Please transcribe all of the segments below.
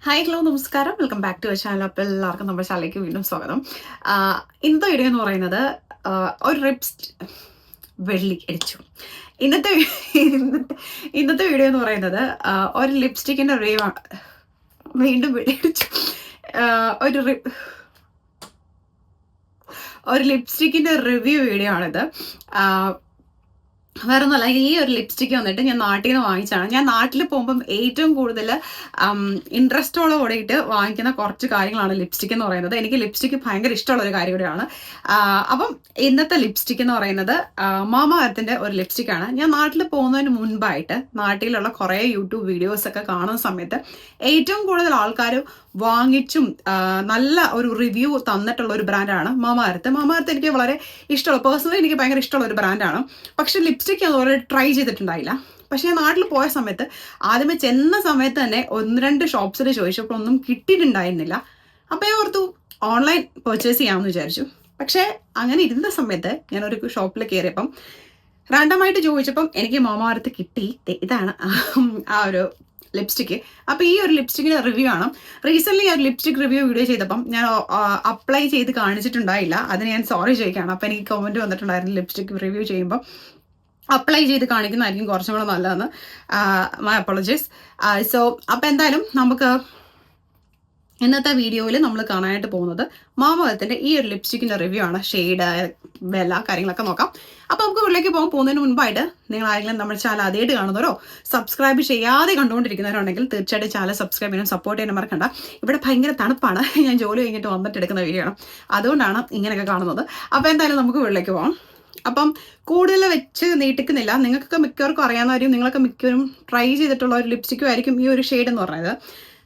Hi hello നമസ്കാരം, welcome back to our channel. അപ്പോൾ എല്ലാവർക്കും നമ്മുടെ ചാനലിലേക്ക് വീണ്ടും സ്വാഗതം. ഇന്നത്തെ വീഡിയോ എന്ന് പറയുന്നത് ഒരു വെള്ളി അടിച്ചു. ഇന്നത്തെ ഇന്നത്തെ വീഡിയോ എന്ന് പറയുന്നത് ഒരു ലിപ്സ്റ്റിക്കിൻ്റെ റിവ്യൂ ആണ്. വീണ്ടും വെള്ളി അടിച്ചു. ഒരു ലിപ്സ്റ്റിക്കിൻ്റെ റിവ്യൂ വീഡിയോ ആണിത്. വേറെ ഒന്നുമല്ല, ഈ ഒരു ലിപ്സ്റ്റിക്ക് വന്നിട്ട് ഞാൻ നാട്ടിൽ നിന്ന് വാങ്ങിച്ചാണ്. ഞാൻ നാട്ടിൽ പോകുമ്പം ഏറ്റവും കൂടുതൽ ഇൻട്രസ്റ്റോടെ കൂടിയിട്ട് വാങ്ങിക്കുന്ന കുറച്ച് കാര്യങ്ങളാണ് ലിപ്സ്റ്റിക് എന്ന് പറയുന്നത്. എനിക്ക് ലിപ്സ്റ്റിക്ക് ഭയങ്കര ഇഷ്ടമുള്ളൊരു കാര്യം കൂടിയാണ്. അപ്പം ഇന്നത്തെ ലിപ്സ്റ്റിക് എന്ന് പറയുന്നത് മാമ എർത്തിൻ്റെ ഒരു ലിപ്സ്റ്റിക്കാണ്. ഞാൻ നാട്ടിൽ പോകുന്നതിന് മുൻപായിട്ട് നാട്ടിലുള്ള കുറേ യൂട്യൂബ് വീഡിയോസൊക്കെ കാണുന്ന സമയത്ത് ഏറ്റവും കൂടുതൽ ആൾക്കാർ വാങ്ങിച്ചും നല്ല ഒരു റിവ്യൂ തന്നിട്ടുള്ള ഒരു ബ്രാൻഡാണ് മാമ എർത്ത്. മാമ എർത്ത് എനിക്ക് വളരെ ഇഷ്ടമുള്ള, പേഴ്സണലി എനിക്ക് ഭയങ്കര ഇഷ്ടമുള്ള ഒരു ബ്രാൻഡാണ്. പക്ഷെ ലിപ്സ്റ്റിക്ക് അതുപോലെ ട്രൈ ചെയ്തിട്ടുണ്ടായില്ല. പക്ഷെ ഞാൻ നാട്ടിൽ പോയ സമയത്ത് ആദ്യമേ ചെന്ന സമയത്ത് തന്നെ 1-2 ഷോപ്സിൽ ചോദിച്ചപ്പോൾ ഒന്നും കിട്ടിയിട്ടുണ്ടായിരുന്നില്ല. അപ്പോൾ ഞാൻ ഓർത്തു ഓൺലൈൻ പർച്ചേസ് ചെയ്യാമെന്ന് വിചാരിച്ചു. പക്ഷേ അങ്ങനെ ഇരുന്ന സമയത്ത് ഞാനൊരു ഷോപ്പിൽ കയറിയപ്പം റാൻഡമായിട്ട് ചോദിച്ചപ്പം എനിക്ക് മാമ എർത്ത് കിട്ടി. ഇതാണ് ആ ഒരു ലിപ്സ്റ്റിക്ക്. അപ്പോൾ ഈ ഒരു ലിപ്സ്റ്റിക്കിൻ്റെ റിവ്യൂ ആണ്. റീസെൻ്റ്ലി ഞാൻ ലിപ്സ്റ്റിക് റിവ്യൂ വീഡിയോ ചെയ്തപ്പം ഞാൻ അപ്ലൈ ചെയ്ത് കാണിച്ചിട്ടുണ്ടായില്ല. അതിന് ഞാൻ സോറി ചോദിക്കുകയാണ്. അപ്പോൾ എനിക്ക് കമൻറ്റ് വന്നിട്ടുണ്ടായിരുന്നു ലിപ്സ്റ്റിക് റിവ്യൂ ചെയ്യുമ്പോൾ അപ്ലൈ ചെയ്ത് കാണിക്കുന്നതായിരിക്കും കുറച്ചും കൂടെ നല്ലതെന്ന്. My apologies. സോ അപ്പോൾ എന്തായാലും നമുക്ക് ഇന്നത്തെ വീഡിയോയിൽ നമ്മൾ കാണാനായിട്ട് പോകുന്നത് മാമ എർത്തിൻ്റെ ഈ ഒരു ലിപ്സ്റ്റിക്കിൻ്റെ റിവ്യൂ ആണ്. ഷെയ്ഡ്, വില, കാര്യങ്ങളൊക്കെ നോക്കാം. അപ്പോൾ നമുക്ക് ഉള്ളിലേക്ക് പോകുന്നതിന് മുൻപായിട്ട് നിങ്ങൾ ആരെങ്കിലും നമ്മുടെ ചാനൽ ആദ്യമായിട്ട് കാണുന്നവരോ സബ്സ്ക്രൈബ് ചെയ്യാതെ കണ്ടുകൊണ്ടിരിക്കുന്നവരുണ്ടെങ്കിൽ തീർച്ചയായിട്ടും ചാനൽ സബ്സ്ക്രൈബ് ചെയ്യാനും സപ്പോർട്ട് ചെയ്യാനും മറക്കണ്ട. ഇവിടെ ഭയങ്കര തണുപ്പാണ്. ഞാൻ ജോലി കഴിഞ്ഞിട്ട് വന്നിട്ട് എടുക്കുന്ന വീഡിയോ ആണ്, അതുകൊണ്ടാണ് ഇങ്ങനെയൊക്കെ കാണുന്നത്. അപ്പോൾ എന്തായാലും നമുക്ക് ഉള്ളിലേക്ക് പോകാം. അപ്പം കൂടുതൽ വെച്ച് നീട്ടിക്കുന്നില്ല. നിങ്ങൾക്കൊക്കെ മിക്കവർക്കും അറിയാവുന്നവരും നിങ്ങളൊക്കെ മിക്കവരും ട്രൈ ചെയ്തിട്ടുള്ള ഒരു ലിപ്സ്റ്റിക്കും ആയിരിക്കും ഈ ഒരു ഷെയ്ഡ് എന്ന് പറയുന്നത്.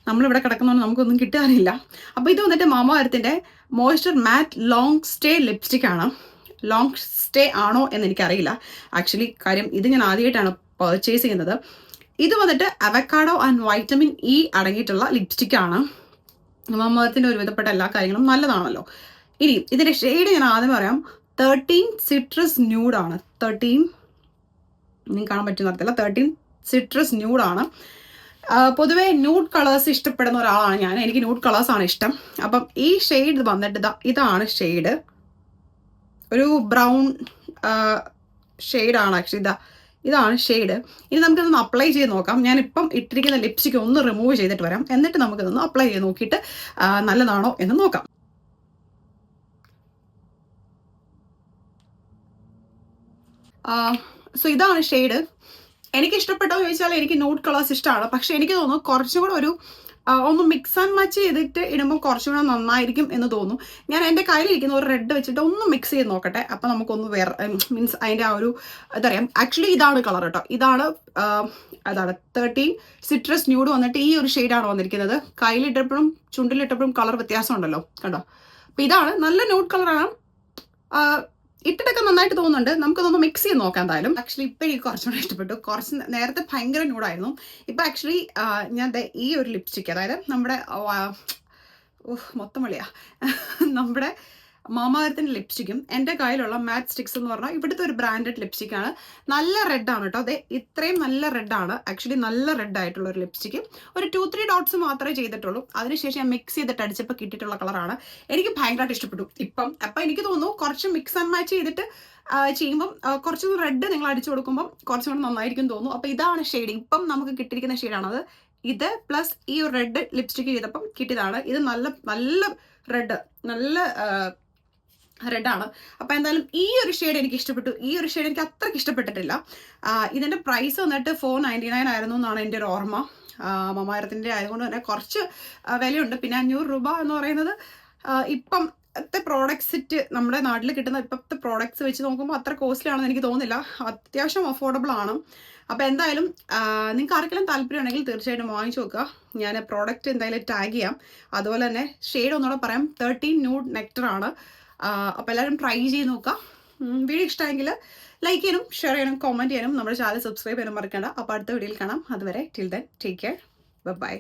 നമ്മളിവിടെ കിടക്കുന്നതുകൊണ്ട് നമുക്കൊന്നും കിട്ടാനില്ല. അപ്പോൾ ഇത് വന്നിട്ട് മാമ എർത്തിൻ്റെ moisture matte long stay lipstick ആണ്. ലോങ് സ്റ്റേ ആണോ എന്ന് എനിക്കറിയില്ല ആക്ച്വലി. കാര്യം ഇത് ഞാൻ ആദ്യമായിട്ടാണ് പർച്ചേസ് ചെയ്യുന്നത്. ഇത് വന്നിട്ട് അവക്കാഡോ ആൻഡ് വൈറ്റമിൻ ഇ അടങ്ങിയിട്ടുള്ള ലിപ്സ്റ്റിക്കാണ്. മാമ എർത്തിൻ്റെ ഒരുവിധപ്പെട്ട എല്ലാ കാര്യങ്ങളും നല്ലതാണല്ലോ. ഇനി ഇതിൻ്റെ ഷെയ്ഡ് ഞാൻ ആദ്യം പറയാം. 13 സിട്രസ് ന്യൂഡാണ്. 13 നിങ്ങൾക്ക് കാണാൻ പറ്റുന്ന തരത്തില്ല. 13 സിട്രസ് ന്യൂഡാണ്. പൊതുവേ ന്യൂഡ് കളേഴ്സ് ഇഷ്ടപ്പെടുന്ന ഒരാളാണ് ഞാൻ. എനിക്ക് ന്യൂഡ് കളേഴ്സാണ് ഇഷ്ടം. അപ്പം ഈ ഷെയ്ഡ് വന്നിട്ട് ഇതാണ് ഷെയ്ഡ്. ഒരു ബ്രൗൺ ഷെയ്ഡാണ് ആക്ച്വലി. ഇതാണ് ഷെയ്ഡ്. ഇനി നമുക്കിതൊന്ന് അപ്ലൈ ചെയ്ത് നോക്കാം. ഞാനിപ്പം ഇട്ടിരിക്കുന്ന ലിപ്സ്റ്റിക്ക് ഒന്ന് റിമൂവ് ചെയ്തിട്ട് വരാം. എന്നിട്ട് നമുക്കിതൊന്ന് അപ്ലൈ ചെയ്ത് നോക്കിയിട്ട് നല്ലതാണോ എന്ന് നോക്കാം. സോ ഇതാണ് ഷെയ്ഡ്. എനിക്ക് ഇഷ്ടപ്പെട്ടോ ചോദിച്ചാൽ എനിക്ക് ന്യൂഡ് കളേഴ്സ് ഇഷ്ടമാണ്. പക്ഷേ എനിക്ക് തോന്നുന്നു കുറച്ചും കൂടെ ഒന്ന് മിക്സ് ആൻഡ് മാച്ച് ചെയ്തിട്ട് ഇടുമ്പോൾ കുറച്ചും കൂടെ നന്നായിരിക്കും എന്ന് തോന്നുന്നു. ഞാൻ എൻ്റെ കയ്യിലിരിക്കുന്ന ഒരു റെഡ് വെച്ചിട്ട് ഒന്ന് മിക്സ് ചെയ്ത് നോക്കട്ടെ. അപ്പോൾ നമുക്കൊന്ന് വേറെ മീൻസ് അതിൻ്റെ ആ ഒരു ഇതറിയാം. ആക്ച്വലി ഇതാണ് കളർ കേട്ടോ. അതാണ് 13 സിട്രസ് ന്യൂഡ് വന്നിട്ട് ഈ ഒരു ഷെയ്ഡാണ് വന്നിരിക്കുന്നത്. കയ്യിലിട്ടപ്പോഴും ചുണ്ടിലിട്ടപ്പോഴും കളർ വ്യത്യാസം ഉണ്ടല്ലോ, കണ്ടോ. അപ്പോൾ ഇതാണ് നല്ല ന്യൂഡ് കളറാണ്. ഇട്ടിട്ടൊക്കെ നന്നായിട്ട് തോന്നുന്നുണ്ട്. നമുക്കതൊന്ന് മിക്സ് ചെയ്ത് നോക്കാം എന്തായാലും. ആക്ച്വലി ഇപ്പം എനിക്ക് കുറച്ചുകൂടെ ഇഷ്ടപ്പെട്ടു. കുറച്ച് നേരത്തെ ഭയങ്കര ന്യൂഡായിരുന്നു. ഇപ്പം ആക്ച്വലി ഞാൻ ഈ ഒരു ലിപ്സ്റ്റിക്ക്, അതായത് നമ്മുടെ മൊത്തം വിളിയാ നമ്മുടെ മാമ എർത്തിൻ്റെ ലിപ്സ്റ്റിക്കും എൻ്റെ കയ്യിലുള്ള മാറ്റ് സ്റ്റിക്സ് എന്ന് പറഞ്ഞാൽ ഇവിടുത്തെ ഒരു ബ്രാൻഡഡ് ലിപ്സ്റ്റിക്കാണ്. നല്ല റെഡാണ് കേട്ടോ. അതെ, ഇത്രയും നല്ല റെഡാണ്. ആക്ച്വലി നല്ല റെഡ് ആയിട്ടുള്ള ഒരു ലിപ്സ്റ്റിക്ക്. ഒരു 2-3 ഡോട്ട്സ് മാത്രമേ ചെയ്തിട്ടുള്ളൂ. അതിനുശേഷം ഞാൻ മിക്സ് ചെയ്തിട്ട് അടിച്ചപ്പോൾ കിട്ടിയിട്ടുള്ള കളറാണ്. എനിക്ക് ഭയങ്കരമായിട്ട് ഇഷ്ടപ്പെട്ടു അപ്പം എനിക്ക് തോന്നുന്നു കുറച്ച് മിക്സ് ആൻഡ് മാച്ച് ചെയ്തിട്ട് ചെയ്യുമ്പം കുറച്ചുകൂടി റെഡ് നിങ്ങൾ അടിച്ചു കൊടുക്കുമ്പം കുറച്ചുകൂടി നന്നായിരിക്കും തോന്നുന്നു. അപ്പോൾ ഇതാണ് ഷെയ്ഡ്. ഇപ്പം നമുക്ക് കിട്ടിയിരിക്കുന്ന ഷെയ്ഡാണത്. ഇത് പ്ലസ് ഈ ഒരു റെഡ് ലിപ്സ്റ്റിക്ക് ചെയ്തപ്പം കിട്ടിയതാണ്. ഇത് നല്ല റെഡ്, നല്ല റെഡാണ്. അപ്പോൾ എന്തായാലും ഈ ഒരു ഷെയ്ഡ് എനിക്ക് ഇഷ്ടപ്പെട്ടു. ഈ ഒരു ഷെയ്ഡ് എനിക്ക് അത്രയ്ക്ക് ഇഷ്ടപ്പെട്ടിട്ടില്ല. ഇതിൻ്റെ പ്രൈസ് വന്നിട്ട് 499 ആയിരുന്നു എന്നാണ് എൻ്റെ ഒരു ഓർമ്മ. മാമ എർത്തിൻ്റെ ആയതുകൊണ്ട് തന്നെ കുറച്ച് വിലയുണ്ട്. പിന്നെ 500 രൂപ എന്ന് പറയുന്നത് ഇപ്പോഴത്തെ പ്രോഡക്ട്സ് നമ്മുടെ നാട്ടിൽ കിട്ടുന്ന ഇപ്പോഴത്തെ പ്രോഡക്ട്സ് വെച്ച് നോക്കുമ്പോൾ അത്ര കോസ്റ്റ്ലി ആണെന്ന് എനിക്ക് തോന്നുന്നില്ല. അത്യാവശ്യം അഫോർഡബിൾ ആണ്. അപ്പോൾ എന്തായാലും നിങ്ങൾക്ക് ആർക്കെങ്കിലും താല്പര്യം ഉണ്ടെങ്കിൽ തീർച്ചയായിട്ടും വാങ്ങിച്ചു നോക്കുക. ഞാൻ പ്രോഡക്റ്റ് എന്തായാലും ടാഗ് ചെയ്യാം. അതുപോലെ തന്നെ ഷെയ്ഡ് ഒന്നുകൂടെ പറയാം. 13 ന്യൂഡ് നെക്ടറാണ്. അപ്പോൾ എല്ലാവരും ട്രൈ ചെയ്ത് നോക്കാം. വീഡിയോ ഇഷ്ടമെങ്കിൽ ലൈക്ക് ചെയ്യാനും ഷെയർ ചെയ്യാനും കമൻറ്റ് ചെയ്യാനും നമ്മുടെ ചാനൽ സബ്സ്ക്രൈബ് ചെയ്യാനും മറക്കണ്ട. അപ്പോൾ അടുത്ത വീഡിയോയിൽ കാണാം. അതുവരെ till then take care. By.